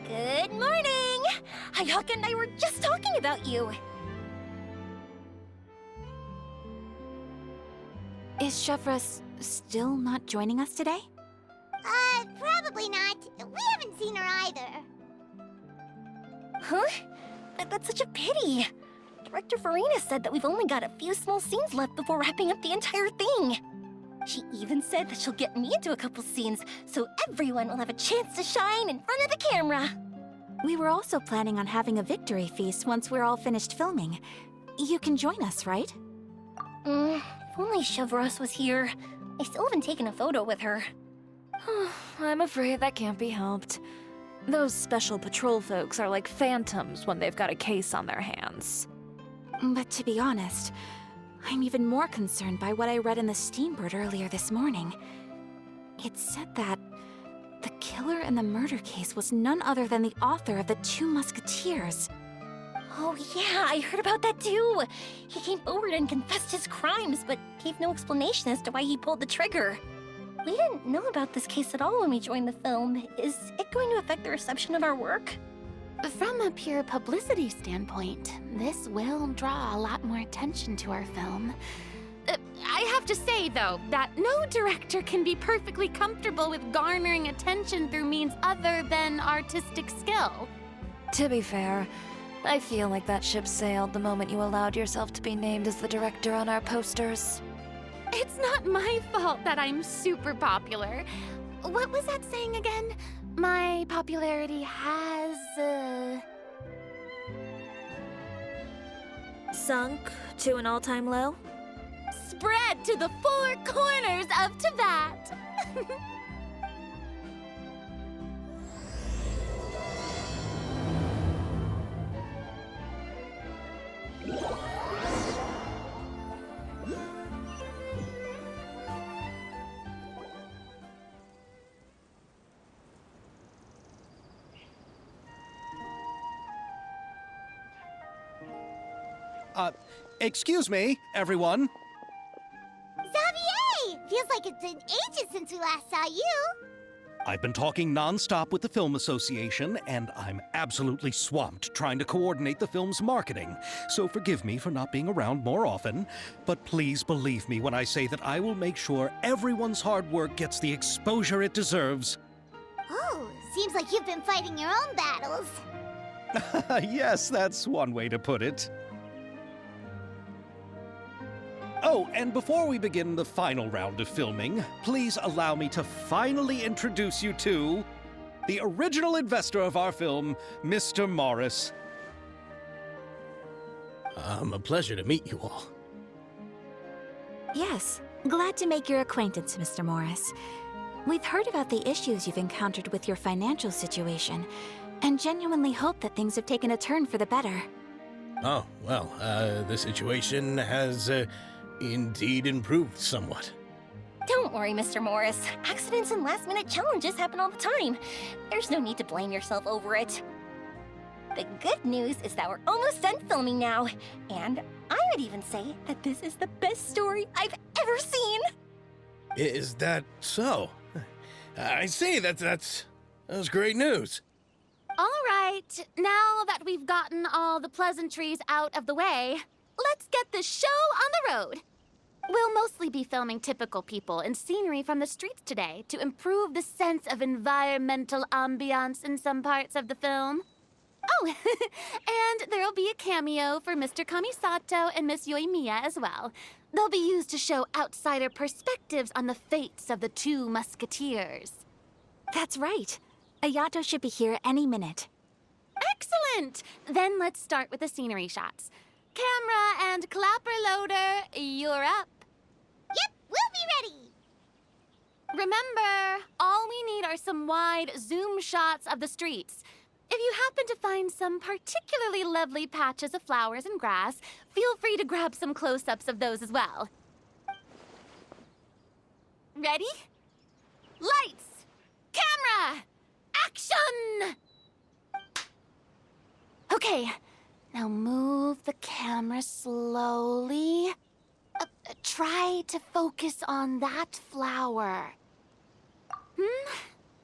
Good morning! Hayaka and I were just talking about you. Is Chevra still not joining us today? Probably not. We haven't seen her either. Huh? That's such a pity. Director Farina said that we've only got a few small scenes left before wrapping up the entire thing. She even said that she'll get me into a couple scenes, so everyone will have a chance to shine in front of the camera. We were also planning on having a victory feast once we're all finished filming. You can join us, right? If only Chevros was here. I still haven't taken a photo with her. I'm afraid that can't be helped. Those special patrol folks are like phantoms when they've got a case on their hands. But to be honest, I'm even more concerned by what I read in the Steambird earlier this morning. It said that the killer in the murder case was none other than the author of the Two Musketeers. Oh yeah, I heard about that too. He came forward and confessed his crimes, but gave no explanation as to why he pulled the trigger. We didn't know about this case at all when we joined the film. Is it going to affect the reception of our work? From a pure publicity standpoint, this will draw a lot more attention to our film. I have to say, though, that no director can be perfectly comfortable with garnering attention through means other than artistic skill. To be fair, I feel like that ship sailed the moment you allowed yourself to be named as the director on our posters. It's not my fault that I'm super popular. What was that saying again? My popularity has, Sunk to an all-time low? spread to the four corners of Tibet. Excuse me, everyone. Xavier! Feels like it's been ages since we last saw you. I've been talking non-stop with the Film Association, and I'm absolutely swamped trying to coordinate the film's marketing. So forgive me for not being around more often, but please believe me when I say that I will make sure everyone's hard work gets the exposure it deserves. Oh, seems like you've been fighting your own battles. Yes, that's one way to put it. Oh, and before we begin the final round of filming, please allow me to finally introduce you to the original investor of our film, Mr. Morris. A pleasure to meet you all. Yes, glad to make your acquaintance, Mr. Morris. We've heard about the issues you've encountered with your financial situation, and genuinely hope that things have taken a turn for the better. Oh, well, the situation has indeed improved somewhat. Don't worry, Mr. Morris. Accidents and last-minute challenges happen all the time. There's no need to blame yourself over it. The good news is that we're almost done filming now, and I would even say that this is the best story I've ever seen. Is that so? I see, that's great news. All right, now that we've gotten all the pleasantries out of the way, let's get this show on the road. We'll mostly be filming typical people and scenery from the streets today to improve the sense of environmental ambiance in some parts of the film. Oh, and there'll be a cameo for Mr. Kamisato and Miss Yoimiya as well. They'll be used to show outsider perspectives on the fates of the Two Musketeers. That's right. Ayato should be here any minute. Excellent! Then let's start with the scenery shots. Camera and clapper loader, you're up. Yep, we'll be ready. Remember, all we need are some wide zoom shots of the streets. If you happen to find some particularly lovely patches of flowers and grass, feel free to grab some close-ups of those as well. Ready? Lights! Camera! Action! Okay, now move the camera slowly. Try to focus on that flower.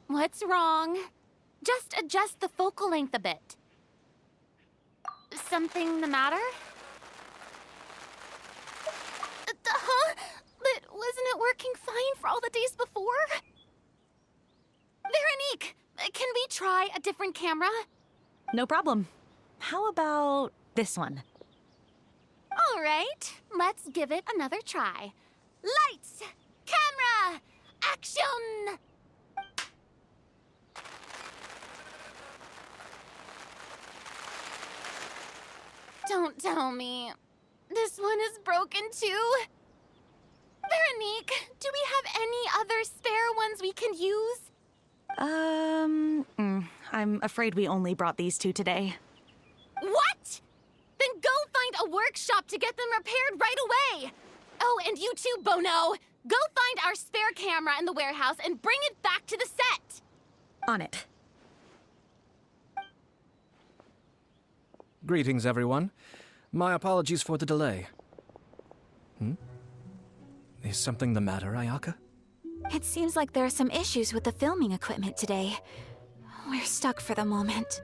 What's wrong? Just adjust the focal length a bit. Something the matter? Huh? But wasn't it working fine for all the days before? Veronique, can we try a different camera? No problem. How about this one? All right, let's give it another try. Lights, camera, action! Don't tell me. This one is broken too. Veronique, do we have any other spare ones we can use? I'm afraid we only brought these two today. What? Then go find a workshop to get them repaired right away. Oh, and you too, Bono. Go find our spare camera in the warehouse and bring it back to the set. On it. Greetings, everyone. My apologies for the delay. Is something the matter, Ayaka? It seems like there are some issues with the filming equipment today. We're stuck for the moment.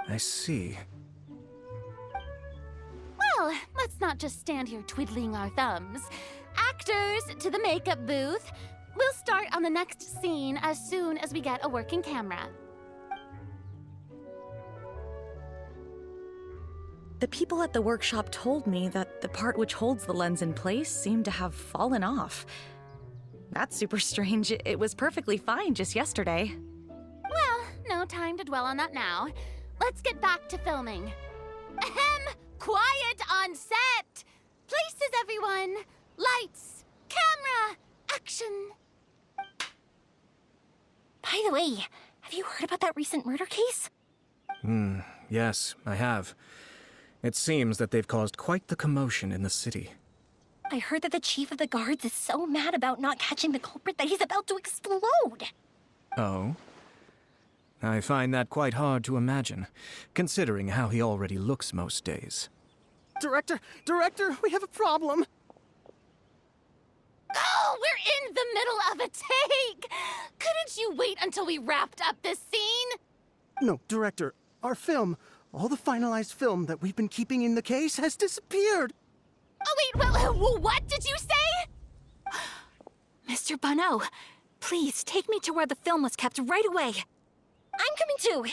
I see. Well, let's not just stand here twiddling our thumbs. Actors, to the makeup booth. We'll start on the next scene as soon as we get a working camera. The people at the workshop told me that the part which holds the lens in place seemed to have fallen off. That's super strange. It was perfectly fine just yesterday. Well, no time to dwell on that now. Let's get back to filming. Ahem! Quiet on set! Places, everyone! Lights! Camera! Action! By the way, have you heard about that recent murder case? Yes, I have. It seems that they've caused quite the commotion in the city. I heard that the chief of the guards is so mad about not catching the culprit that he's about to explode. Oh? I find that quite hard to imagine, considering how he already looks most days. Director, we have a problem. Oh, we're in the middle of a take! Couldn't you wait until we wrapped up this scene? No, Director, our film, all the finalized film that we've been keeping in the case has disappeared. Oh, wait, well, what did you say? Mr. Bono, please take me to where the film was kept right away. I'm coming too.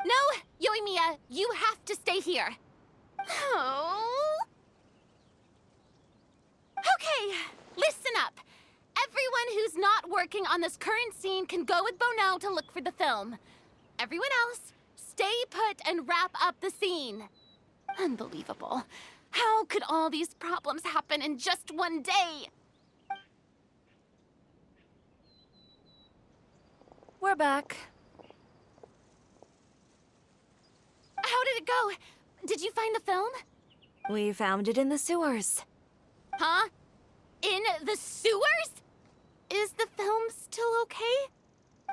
No, Yoimiya, you have to stay here. Oh. Okay, listen up. Everyone who's not working on this current scene can go with Bono to look for the film. Everyone else, stay put and wrap up the scene. Unbelievable. How could all these problems happen in just one day? We're back. How did it go? Did you find the film? We found it in the sewers. Huh? In the sewers? Is the film still okay?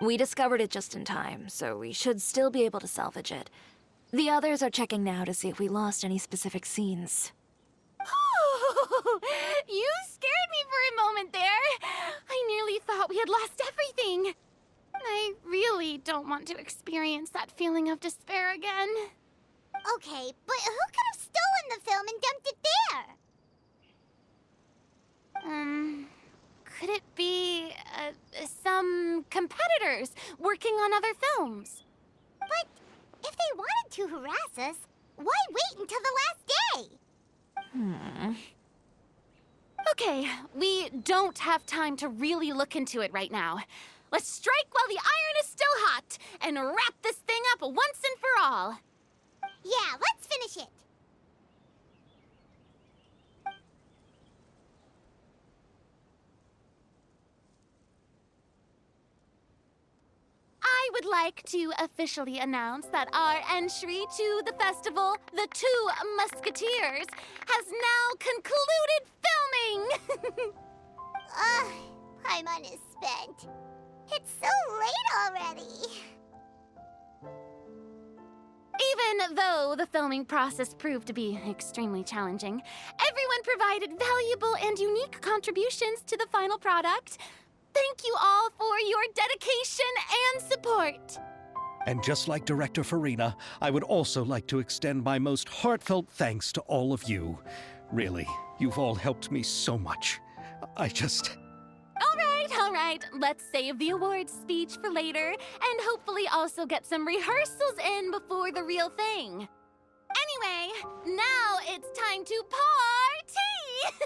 We discovered it just in time, so we should still be able to salvage it. The others are checking now to see if we lost any specific scenes. You scared me for a moment there. I nearly thought we had lost everything. I really don't want to experience that feeling of despair again. Okay, but who could have stolen the film and dumped it there? Could it be some competitors working on other films? But if they wanted to harass us, why wait until the last day? Okay, we don't have time to really look into it right now. Let's strike while the iron is still hot and wrap this thing up once and for all. Yeah, let's finish it. I would like to officially announce that our entry to the festival, The Two Musketeers, has now concluded filming! Paimon is spent. It's so late already. Even though the filming process proved to be extremely challenging, everyone provided valuable and unique contributions to the final product. Thank you all for your dedication and support. And just like Director Farina, I would also like to extend my most heartfelt thanks to all of you. Really, you've all helped me so much. All right, let's save the awards speech for later and hopefully also get some rehearsals in before the real thing. Anyway, now it's time to party!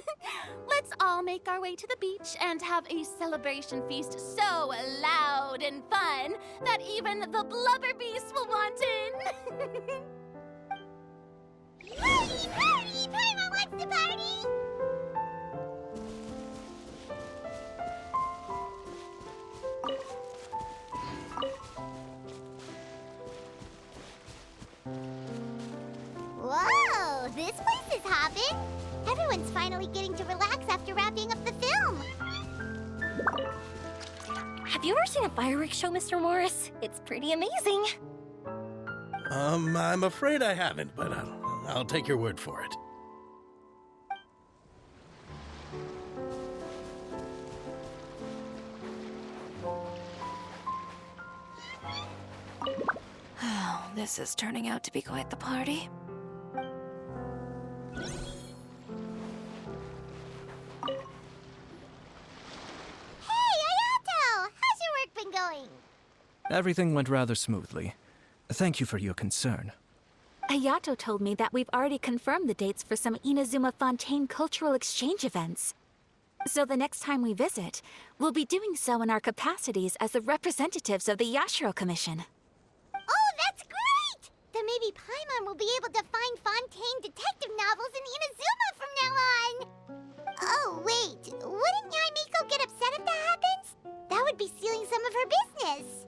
Let's all make our way to the beach and have a celebration feast so loud and fun that even the blubber beast will want in. Party, party! Paimon wants to party! Whoa, this place is hopping. Everyone's finally getting to relax after wrapping up the film. Have you ever seen a fireworks show, Mr. Morris? It's pretty amazing. I'm afraid I haven't, but I'll take your word for it. Oh, this is turning out to be quite the party. Hey, Ayato! How's your work been going? Everything went rather smoothly. Thank you for your concern. Ayato told me that we've already confirmed the dates for some Inazuma Fontaine cultural exchange events. So the next time we visit, we'll be doing so in our capacities as the representatives of the Yashiro Commission. Oh, that's great! Then maybe Paimon will be able to find Fontaine detective novels in Inazuma from now on! Oh, wait. Wouldn't Yae Miko get upset if that happens? That would be stealing some of her business.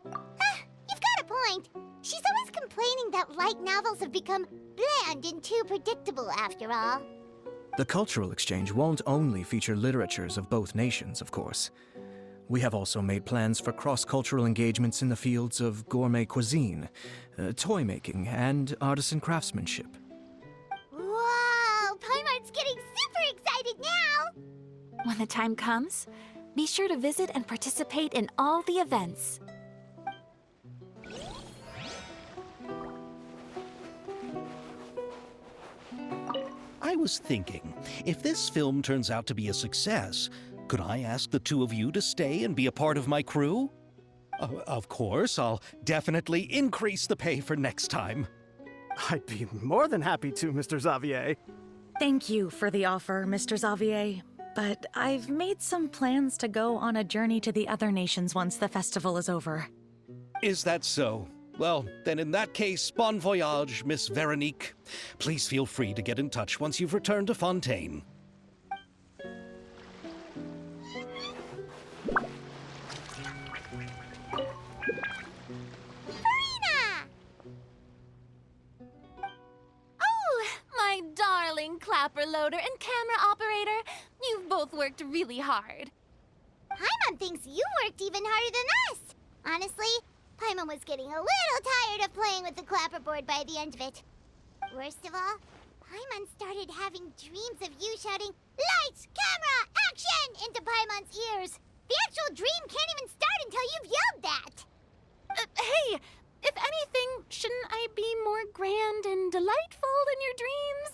You've got a point. She's always complaining that light novels have become bland and too predictable after all. The cultural exchange won't only feature literatures of both nations, of course. We have also made plans for cross-cultural engagements in the fields of gourmet cuisine, toy making, and artisan craftsmanship. Whoa! Paimon's getting super excited now! When the time comes, be sure to visit and participate in all the events. I was thinking, if this film turns out to be a success, could I ask the two of you to stay and be a part of my crew? Of course, I'll definitely increase the pay for next time. I'd be more than happy to, Mr. Xavier. Thank you for the offer, Mr. Xavier. But I've made some plans to go on a journey to the other nations once the festival is over. Is that so? Well, then in that case, bon voyage, Miss Veronique. Please feel free to get in touch once you've returned to Fontaine. My darling clapper loader and camera operator, you've both worked really hard. Paimon thinks you worked even harder than us. Honestly, Paimon was getting a little tired of playing with the clapperboard by the end of it. Worst of all, Paimon started having dreams of you shouting, "Lights, camera, action!" into Paimon's ears. The actual dream can't even start until you've yelled that. Hey, if anything, shouldn't I be more grand and delightful in your dreams?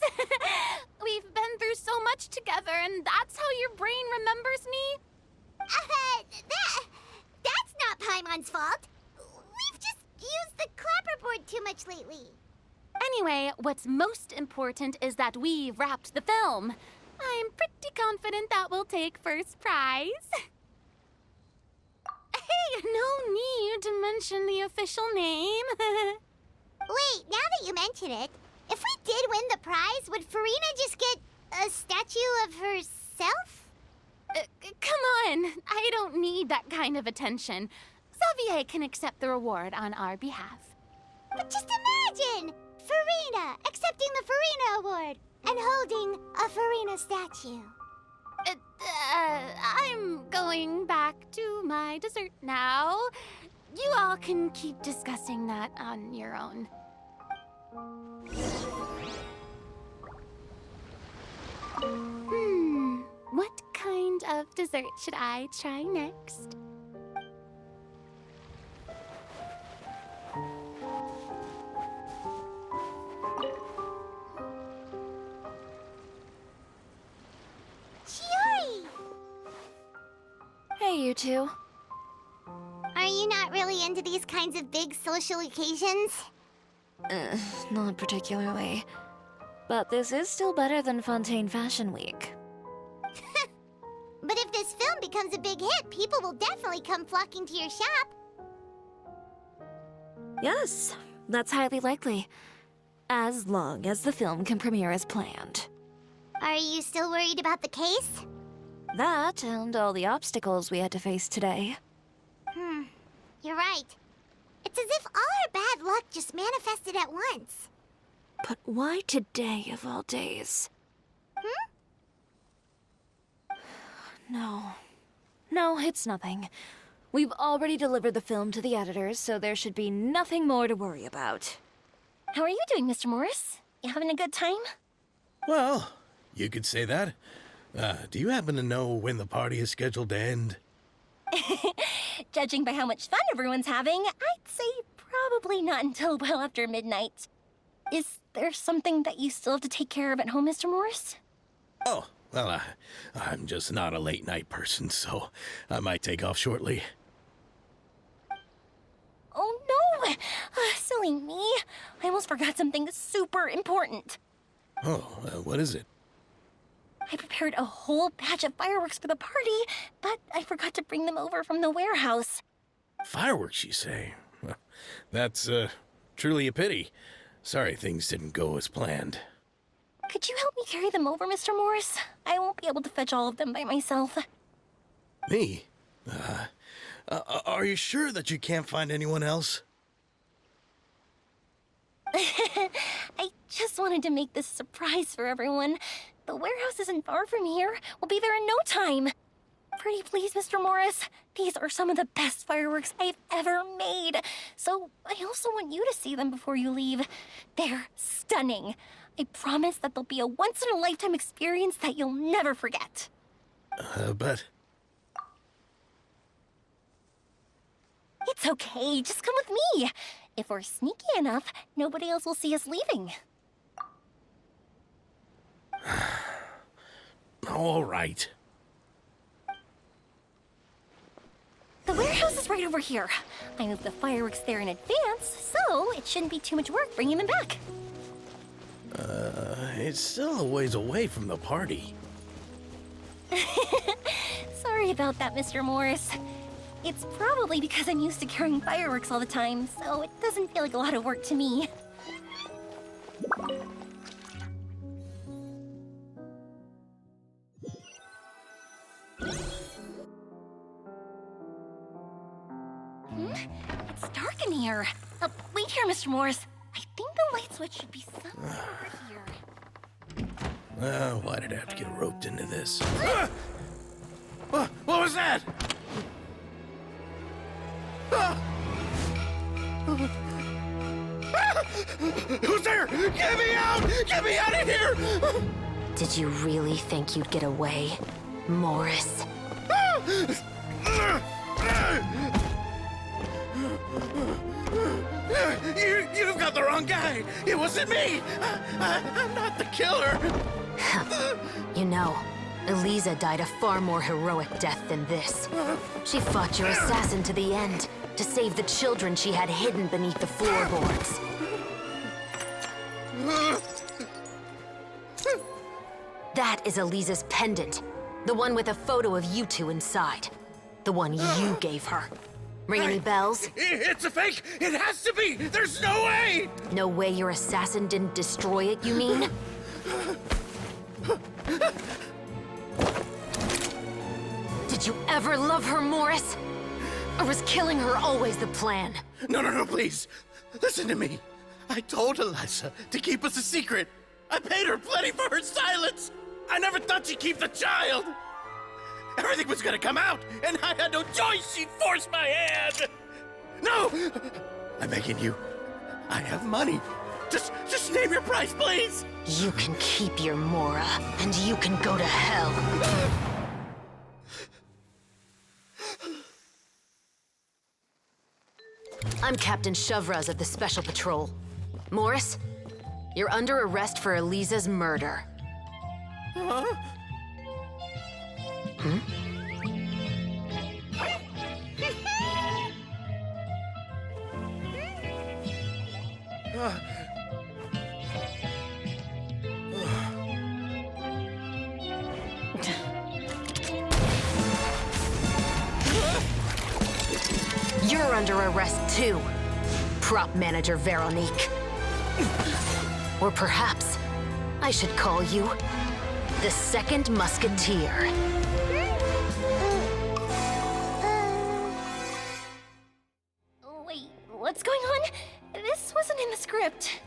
We've been through so much together, and that's how your brain remembers me? That's not Paimon's fault. We've just used the clapperboard too much lately. Anyway, what's most important is that we wrapped the film. I'm pretty confident that we'll take first prize. Hey, no need to mention the official name. Wait, now that you mention it, if we did win the prize, would Farina just get a statue of herself? Come on, I don't need that kind of attention. Xavier can accept the reward on our behalf. But just imagine! Farina accepting the Farina Award and holding a Farina statue. I'm going back to my dessert now. you all can keep discussing that on your own. What kind of dessert should I try next? Chiori! Hey, you two. Are you not really into these kinds of big social occasions? Not particularly. But this is still better than Fontaine Fashion Week. But if this film becomes a big hit, people will definitely come flocking to your shop. Yes, that's highly likely. As long as the film can premiere as planned. Are you still worried about the case? That and all the obstacles we had to face today. You're right. It's as if all our bad luck just manifested at once. But why today of all days? No, it's nothing. We've already delivered the film to the editors, so there should be nothing more to worry about. How are you doing, Mr. Morris? You having a good time? Well, you could say that. Do you happen to know when the party is scheduled to end? Judging by how much fun everyone's having, I'd say probably not until well after midnight. Is there something that you still have to take care of at home, Mr. Morris? Oh, well, I'm just not a late night person, so I might take off shortly. Oh no! Silly me. I almost forgot something super important. Oh, what is it? I prepared a whole batch of fireworks for the party, but I forgot to bring them over from the warehouse. Fireworks, you say? Well, that's truly a pity. Sorry things didn't go as planned. Could you help me carry them over, Mr. Morris? I won't be able to fetch all of them by myself. Me? Are you sure that you can't find anyone else? I just wanted to make this a surprise for everyone. The warehouse isn't far from here. We'll be there in no time. Pretty please, Mr. Morris. These are some of the best fireworks I've ever made. So I also want you to see them before you leave. They're stunning. I promise that they'll be a once-in-a-lifetime experience that you'll never forget. But... It's okay. Just come with me. If we're sneaky enough, nobody else will see us leaving. All right. The warehouse is right over here. I moved the fireworks there in advance, so it shouldn't be too much work bringing them back. It's still a ways away from the party. Sorry about that, Mr. Morris. It's probably because I'm used to carrying fireworks all the time, so it doesn't feel like a lot of work to me. It's dark in here. Wait here, Mr. Morris. I think the light switch should be somewhere over here. Why did I have to get roped into this? What was that? Who's there? Get me out! Get me out of here! Did you really think you'd get away, Morris? You've got the wrong guy. It wasn't me. I'm not the killer. You know, Eliza died a far more heroic death than this. She fought your assassin to the end to save the children she had hidden beneath the floorboards. That is Eliza's pendant. The one with a photo of you two inside. The one you gave her. Ring any bells? It's a fake! It has to be! There's no way! No way your assassin didn't destroy it, you mean? Did you ever love her, Morris? Or was killing her always the plan? No, please. Listen to me. I told Eliza to keep us a secret. I paid her plenty for her silence. I never thought she'd keep the child. Everything was gonna come out, and I had no choice. She'd force my hand. No! I'm begging you. I have money. Just name your price, please! You can keep your Mora, and you can go to hell. I'm Captain Shovraz of the Special Patrol. Morris, you're under arrest for Eliza's murder. Huh? Hmm? You're under arrest too, prop manager Veronique. Or perhaps I should call you the Second Musketeer. Wait, what's going on? This wasn't in the script.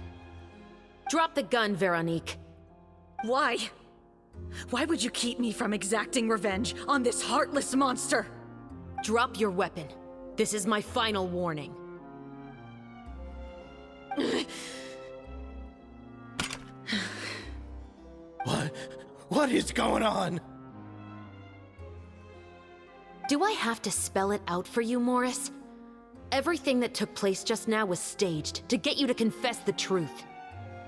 Drop the gun, Veronique. Why? Why would you keep me from exacting revenge on this heartless monster? Drop your weapon. This is my final warning. What is going on? Do I have to spell it out for you, Morris? Everything that took place just now was staged to get you to confess the truth.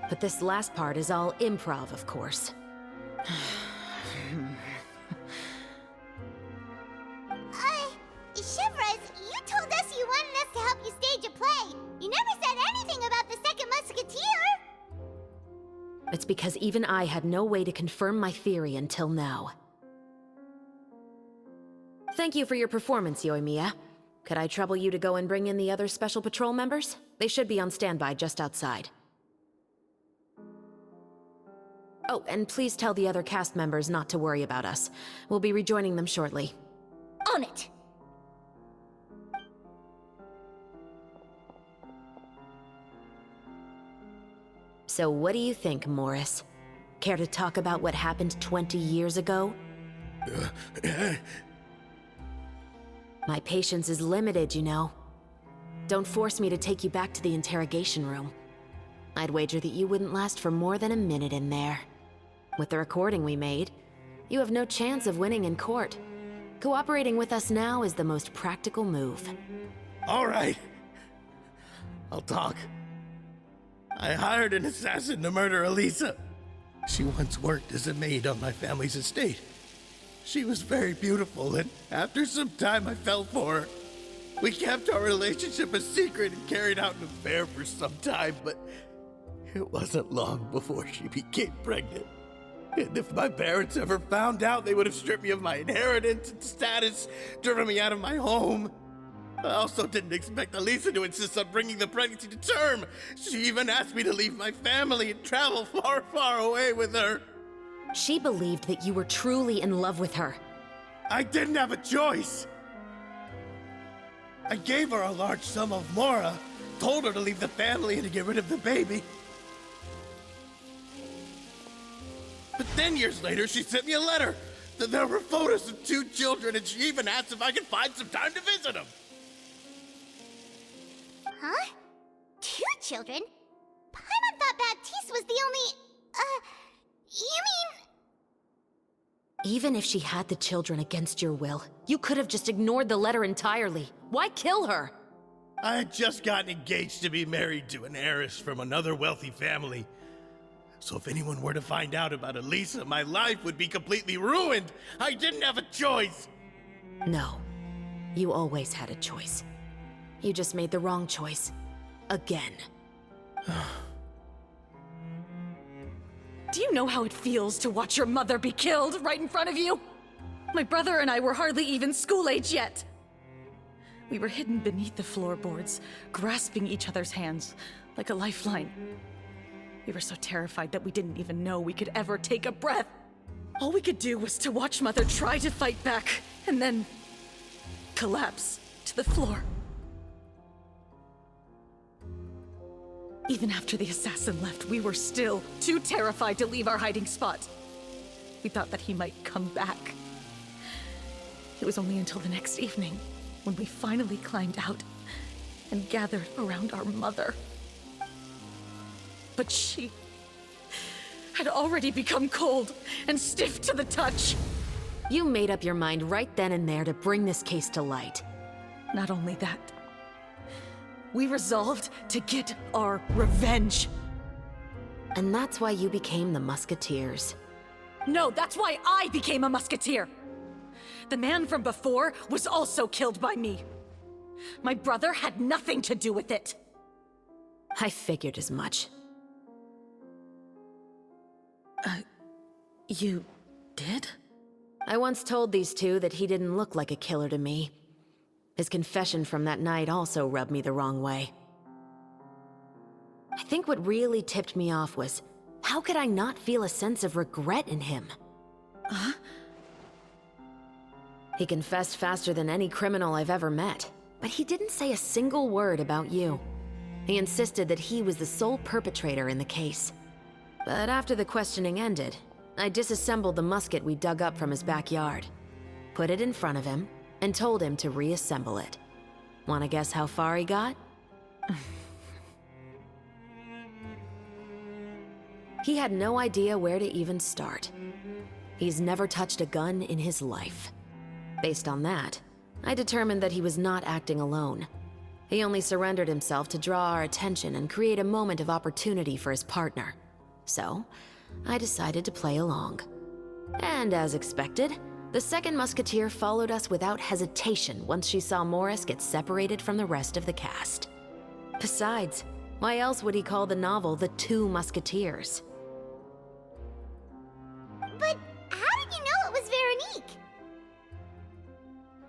But this last part is all improv, of course. Shivras, you told us you wanted us to help you stage a play. You never said anything about the Second Musketeer. It's because even I had no way to confirm my theory until now. Thank you for your performance, Yoimiya. Could I trouble you to go and bring in the other Special Patrol members? They should be on standby just outside. Oh, and please tell the other cast members not to worry about us. We'll be rejoining them shortly. On it! So what do you think, Morris? Care to talk about what happened 20 years ago? My patience is limited, you know. Don't force me to take you back to the interrogation room. I'd wager that you wouldn't last for more than a minute in there. With the recording we made, you have no chance of winning in court. Cooperating with us now is the most practical move. All right. I'll talk. I hired an assassin to murder Eliza. She once worked as a maid on my family's estate. She was very beautiful, and after some time I fell for her. We kept our relationship a secret and carried out an affair for some time, but it wasn't long before she became pregnant. And if my parents ever found out, they would have stripped me of my inheritance and status, driven me out of my home. I also didn't expect Eliza to insist on bringing the pregnancy to term. She even asked me to leave my family and travel far, far away with her. She believed that you were truly in love with her. I didn't have a choice. I gave her a large sum of Mora, told her to leave the family and to get rid of the baby. But then years later, she sent me a letter. There were photos of 2 children, and she even asked if I could find some time to visit them. Huh? 2 children? Paimon thought Baptiste was the only... you mean... Even if she had the children against your will, you could have just ignored the letter entirely. Why kill her? I had just gotten engaged to be married to an heiress from another wealthy family. So if anyone were to find out about Eliza, my life would be completely ruined. I didn't have a choice. No. You always had a choice. You just made the wrong choice. Again. Do you know how it feels to watch your mother be killed right in front of you? My brother and I were hardly even school age yet. We were hidden beneath the floorboards, grasping each other's hands like a lifeline. We were so terrified that we didn't even know we could ever take a breath. All we could do was to watch Mother try to fight back, and then collapse to the floor. Even after the assassin left, we were still too terrified to leave our hiding spot. We thought that he might come back. It was only until the next evening, when we finally climbed out, and gathered around our mother. But she had already become cold and stiff to the touch. You made up your mind right then and there to bring this case to light. Not only that, we resolved to get our revenge. And that's why you became the Musketeers. No, that's why I became a musketeer. The man from before was also killed by me. My brother had nothing to do with it. I figured as much. You did? I once told these two that he didn't look like a killer to me. His confession from that night also rubbed me the wrong way. I think what really tipped me off was, how could I not feel a sense of regret in him? Huh? He confessed faster than any criminal I've ever met, but he didn't say a single word about you. He insisted that he was the sole perpetrator in the case. But after the questioning ended, I disassembled the musket we dug up from his backyard, put it in front of him, and told him to reassemble it. Wanna guess how far he got? He had no idea where to even start. He's never touched a gun in his life. Based on that, I determined that he was not acting alone. He only surrendered himself to draw our attention and create a moment of opportunity for his partner. So, I decided to play along. And as expected, the second musketeer followed us without hesitation once she saw Morris get separated from the rest of the cast. Besides, why else would he call the novel The Two Musketeers? But how did you know it was Veronique?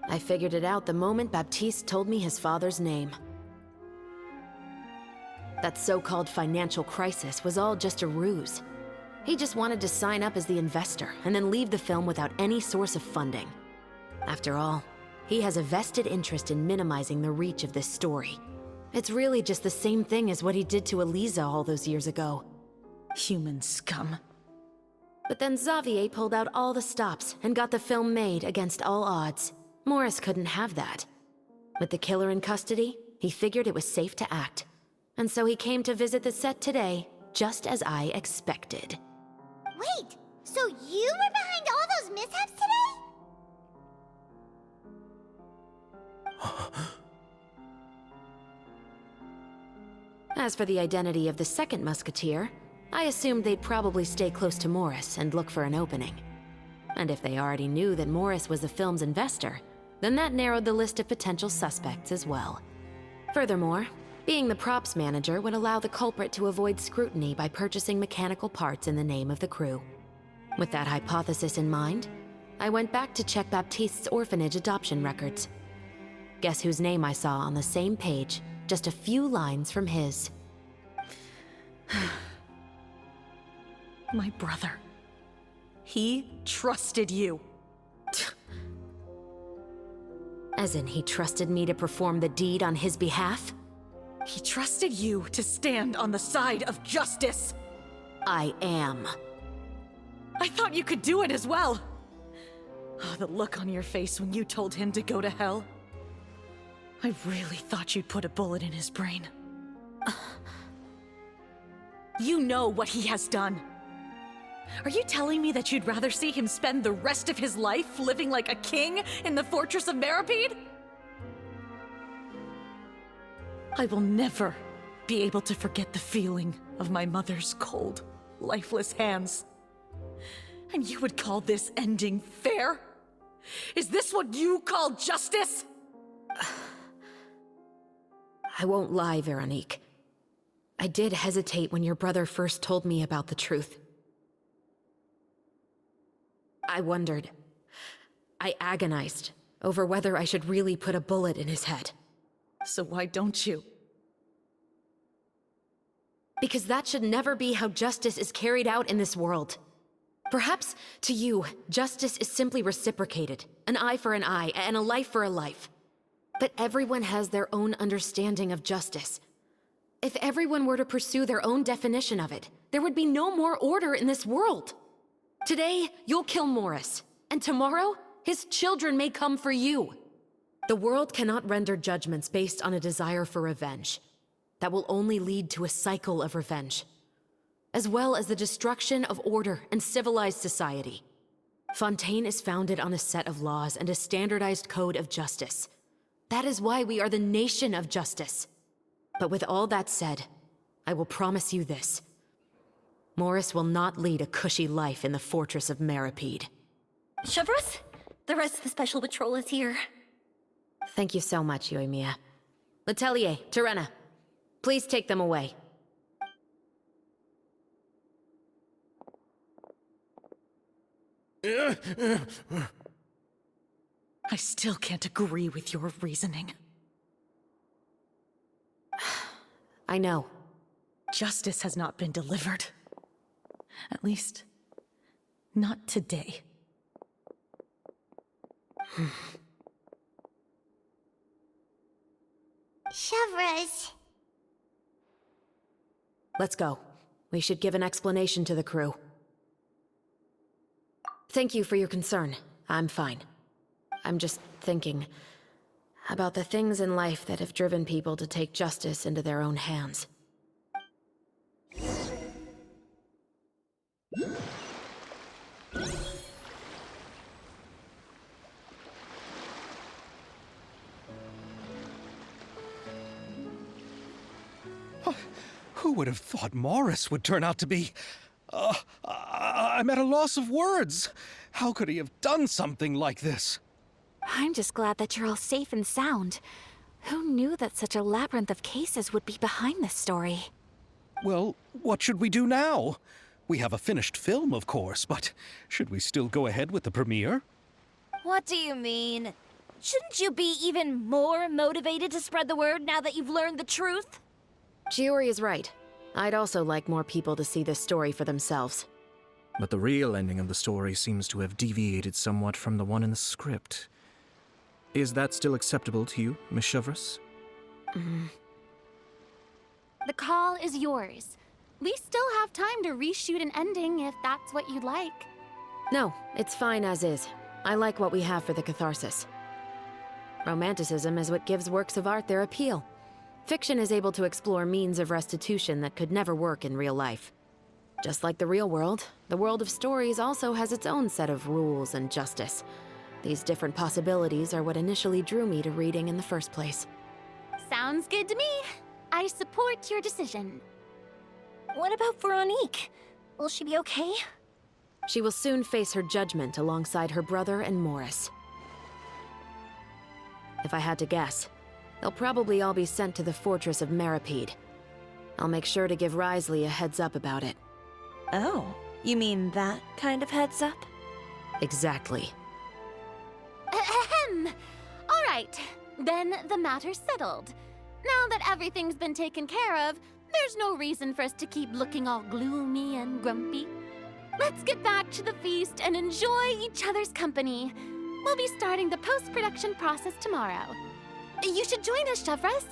I figured it out the moment Baptiste told me his father's name. That so-called financial crisis was all just a ruse. He just wanted to sign up as the investor and then leave the film without any source of funding. After all, he has a vested interest in minimizing the reach of this story. It's really just the same thing as what he did to Eliza all those years ago. Human scum. But then Xavier pulled out all the stops and got the film made against all odds. Morris couldn't have that. With the killer in custody, he figured it was safe to act. And so he came to visit the set today, just as I expected. Wait, so you were behind all those mishaps today? As for the identity of the second musketeer, I assumed they'd probably stay close to Morris and look for an opening. And if they already knew that Morris was the film's investor, then that narrowed the list of potential suspects as well. Furthermore, being the props manager would allow the culprit to avoid scrutiny by purchasing mechanical parts in the name of the crew. With that hypothesis in mind, I went back to check Baptiste's orphanage adoption records. Guess whose name I saw on the same page, just a few lines from his. My brother. He trusted you. As in, he trusted me to perform the deed on his behalf? He trusted you to stand on the side of justice. I am. I thought you could do it as well. Oh, the look on your face when you told him to go to hell. I really thought you'd put a bullet in his brain. You know what he has done. Are you telling me that you'd rather see him spend the rest of his life living like a king in the fortress of Meripede? I will never be able to forget the feeling of my mother's cold, lifeless hands. And you would call this ending fair? Is this what you call justice? I won't lie, Veronique. I did hesitate when your brother first told me about the truth. I wondered. I agonized over whether I should really put a bullet in his head. So why don't you? Because that should never be how justice is carried out in this world. Perhaps, to you, justice is simply reciprocated. An eye for an eye, and a life for a life. But everyone has their own understanding of justice. If everyone were to pursue their own definition of it, there would be no more order in this world. Today, you'll kill Morris, and tomorrow, his children may come for you. The world cannot render judgments based on a desire for revenge. That will only lead to a cycle of revenge, as well as the destruction of order and civilized society. Fontaine is founded on a set of laws and a standardized code of justice. That is why we are the nation of justice. But with all that said, I will promise you this. Morris will not lead a cushy life in the fortress of Meripede. Chevros, the rest of the Special Patrol is here. Thank you so much, Yoimiya. Letelier, Terena, please take them away. I still can't agree with your reasoning. I know. Justice has not been delivered. At least, not today. Chevros. Let's go. We should give an explanation to the crew. Thank you for your concern. I'm fine. I'm just thinking about the things in life that have driven people to take justice into their own hands. Who would have thought Morris would turn out to be... I'm at a loss of words. How could he have done something like this? I'm just glad that you're all safe and sound. Who knew that such a labyrinth of cases would be behind this story? Well, what should we do now? We have a finished film, of course, but should we still go ahead with the premiere? What do you mean? Shouldn't you be even more motivated to spread the word now that you've learned the truth? Chiori is right. I'd also like more people to see this story for themselves. But the real ending of the story seems to have deviated somewhat from the one in the script. Is that still acceptable to you, Miss Chevros? The call is yours. We still have time to reshoot an ending if that's what you'd like. No, it's fine as is. I like what we have for the catharsis. Romanticism is what gives works of art their appeal. Fiction is able to explore means of restitution that could never work in real life. Just like the real world, the world of stories also has its own set of rules and justice. These different possibilities are what initially drew me to reading in the first place. Sounds good to me. I support your decision. What about Veronique? Will she be okay? She will soon face her judgment alongside her brother and Morris. If I had to guess, they'll probably all be sent to the fortress of Meripede. I'll make sure to give Risley a heads up about it. Oh, you mean that kind of heads up? Exactly. Ahem. All right, then the matter's settled. Now that everything's been taken care of, there's no reason for us to keep looking all gloomy and grumpy. Let's get back to the feast and enjoy each other's company. We'll be starting the post-production process tomorrow. You should join us, Chevros.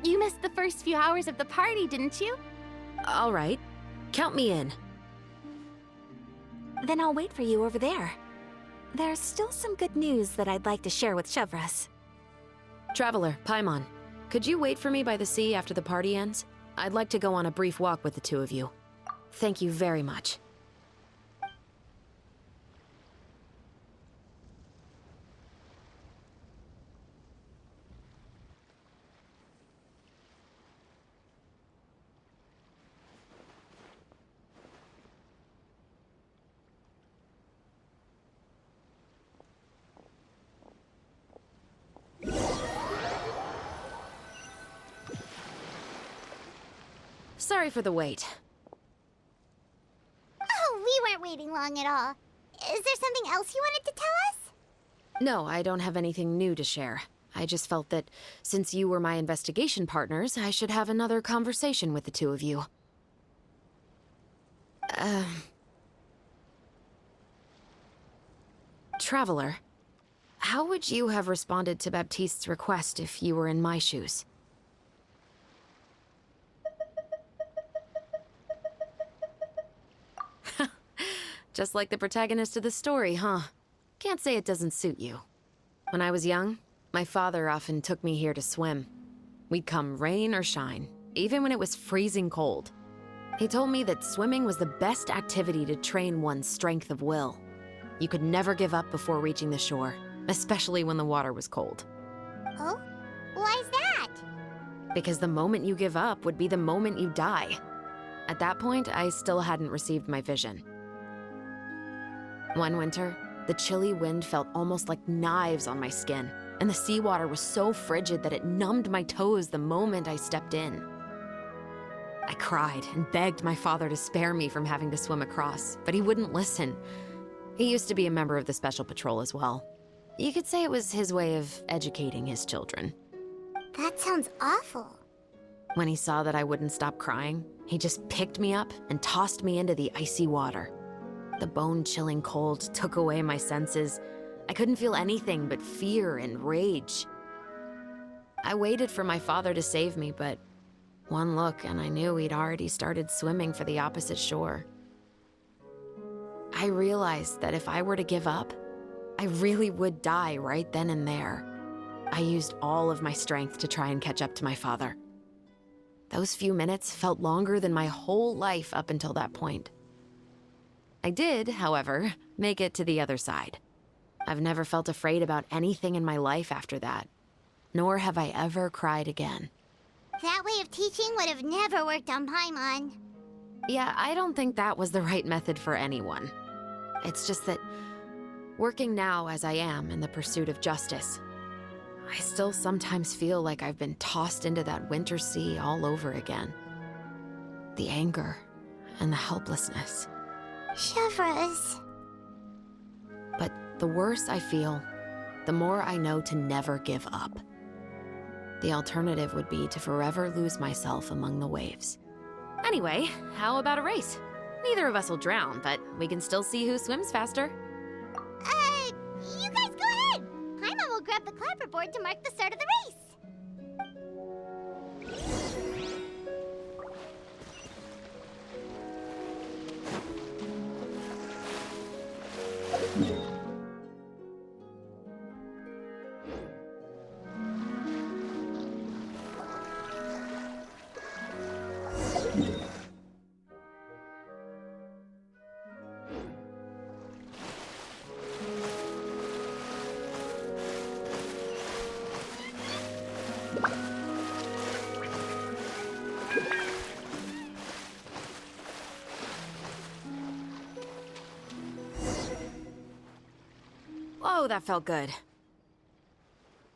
You missed the first few hours of the party, didn't you? All right. Count me in. Then I'll wait for you over there. There's still some good news that I'd like to share with Chevros. Traveler, Paimon, could you wait for me by the sea after the party ends? I'd like to go on a brief walk with the two of you. Thank you very much. Sorry for the wait. Oh, we weren't waiting long at all. Is there something else you wanted to tell us? No, I don't have anything new to share. I just felt that since you were my investigation partners, I should have another conversation with the two of you. Traveler, how would you have responded to Baptiste's request if you were in my shoes? Just like the protagonist of the story, huh? Can't say it doesn't suit you. When I was young, My father often took me here to swim. We'd come rain or shine, even when it was freezing cold. He told me that swimming was the best activity to train one's strength of will. You could never give up before reaching the shore, especially when the water was cold. Oh? Why's that? Because the moment you give up would be the moment you die. At that point, I still hadn't received my vision. One winter, the chilly wind felt almost like knives on my skin, and the seawater was so frigid that it numbed my toes the moment I stepped in. I cried and begged my father to spare me from having to swim across, but he wouldn't listen. He used to be a member of the Special Patrol as well. You could say it was his way of educating his children. That sounds awful. When he saw that I wouldn't stop crying, he just picked me up and tossed me into the icy water. The bone-chilling cold took away my senses. I couldn't feel anything but fear and rage. I waited for my father to save me, but one look and I knew he'd already started swimming for the opposite shore. I realized that if I were to give up, I really would die right then and there. I used all of my strength to try and catch up to my father. Those few minutes felt longer than my whole life up until that point. I did, however, make it to the other side. I've never felt afraid about anything in my life after that, nor have I ever cried again. That way of teaching would have never worked on Paimon. Yeah, I don't think that was the right method for anyone. It's just that, working now as I am in the pursuit of justice, I still sometimes feel like I've been tossed into that winter sea all over again. The anger and the helplessness. Chevreuse. But the worse I feel, the more I know to never give up. The alternative would be to forever lose myself among the waves. Anyway, how about a race? Neither of us will drown, but we can still see who swims faster. You guys go ahead! Paimon will grab the clapperboard to mark the start of the race. Whoa, that felt good.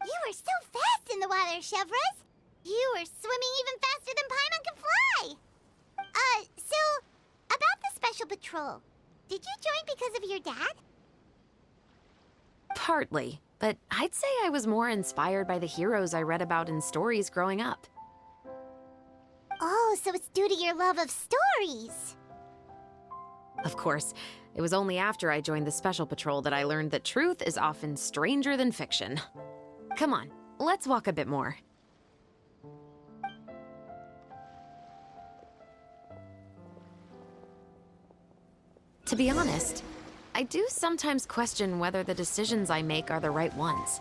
You were so fast in the water, Chevreuse. You were swimming even faster than Paimon can fly. So, about the Special Patrol, did you join because of your dad? Partly, but I'd say I was more inspired by the heroes I read about in stories growing up. Oh, so it's due to your love of stories. Of course, it was only after I joined the Special Patrol that I learned that truth is often stranger than fiction. Come on, let's walk a bit more. To be honest, I do sometimes question whether the decisions I make are the right ones.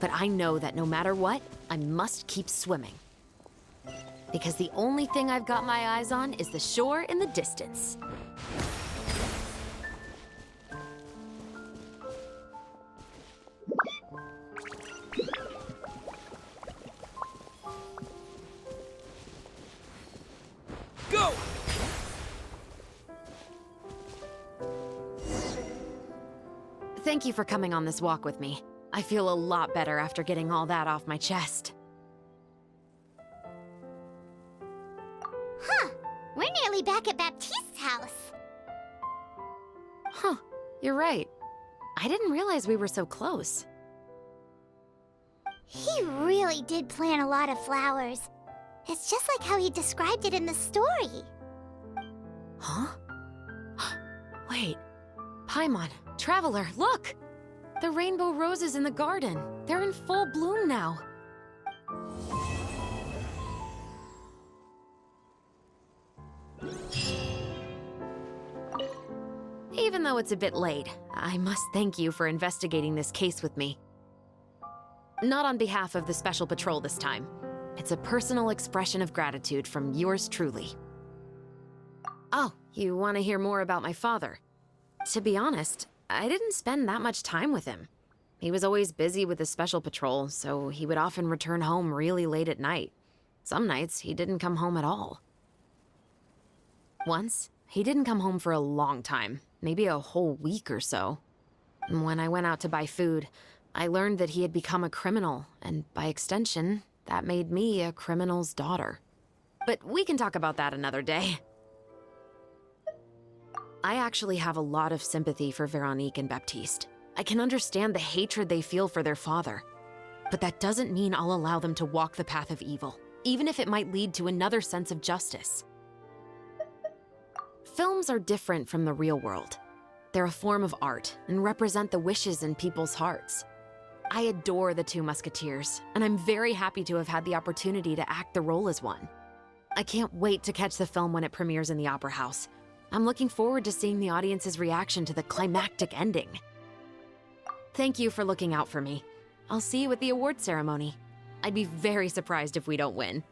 But I know that no matter what, I must keep swimming. Because the only thing I've got my eyes on is the shore in the distance. Go! Thank you for coming on this walk with me. I feel a lot better after getting all that off my chest. Huh. We're nearly back at Baptiste's house. Huh, you're right. I didn't realize we were so close. He really did plant a lot of flowers. It's just like how he described it in the story. Huh? Wait. Paimon, Traveler, look! The rainbow roses in the garden. They're in full bloom now. Even though it's a bit late, I must thank you for investigating this case with me. Not on behalf of the Special Patrol this time. It's a personal expression of gratitude from yours truly. Oh, you want to hear more about my father? To be honest, I didn't spend that much time with him. He was always busy with the Special Patrol, so he would often return home really late at night. Some nights, he didn't come home at all. Once, he didn't come home for a long time, maybe a whole week or so. When I went out to buy food, I learned that he had become a criminal, and by extension, that made me a criminal's daughter. But we can talk about that another day. I actually have a lot of sympathy for Veronique and Baptiste. I can understand the hatred they feel for their father. But that doesn't mean I'll allow them to walk the path of evil, even if it might lead to another sense of justice. Films are different from the real world. They're a form of art and represent the wishes in people's hearts. I adore the Two Musketeers, and I'm very happy to have had the opportunity to act the role as one. I can't wait to catch the film when it premieres in the Opera House. I'm looking forward to seeing the audience's reaction to the climactic ending. Thank you for looking out for me. I'll see you at the award ceremony. I'd be very surprised if we don't win.